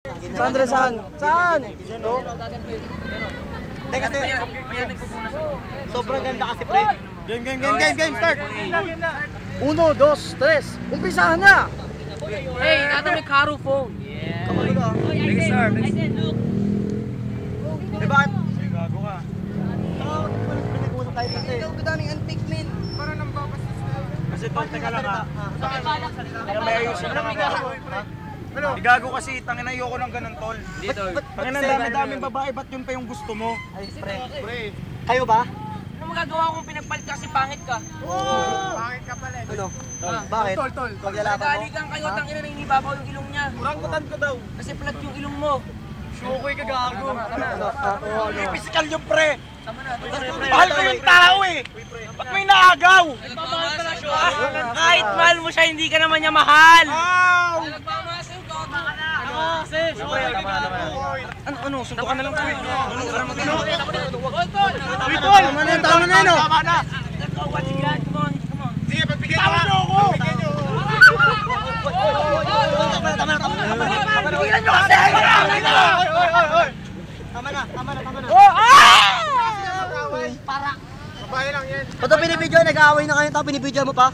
Sandra, saan? Saan? Teka, sobrang ganda kasi, pre. Game, start! 1, 2, 3. Umpisahan na! Hey, nata may Caro phone. Yeah. Big sir. Eh, bakit? Ay, gago ka. Pinag-uusap tayo dito eh. Ito daming antique men. Para nang babastos na. Kasi tol, teka lang ha. Teka, may ayusin lang ako. Gago kasi, tangin na ayoko ng ganun, tol. Tangin ang dami-daming babae, ba't yun pa yung gusto mo? Ay, pre. Kayo ba? Ano magagawa kung pinagpalit kasi pangit ka? Pangit ka pala. Ano? Bakit? Tol. Paglalaban mo? Nagaligan kayo, tangina na inibabaw yung ilong niya. Orangutan ko daw. Kasi flat yung ilong mo. Sukoy ka gago. Ano? Physical yung pre. Tama na. Mahal ko yung tao eh. Ba't may naagaw? Kahit mahal mo siya, hindi ka naman niya mahal. Ano? Suntukan na lang po. Tama na yun, oh. Tama na. Sige, pagbigyan ka na ako. Tigilan nyo kasi! Tama na. Para! Babae lang yan. Pag binibidyo, nag-aaway na kayo, tapos binibidyo mo pa?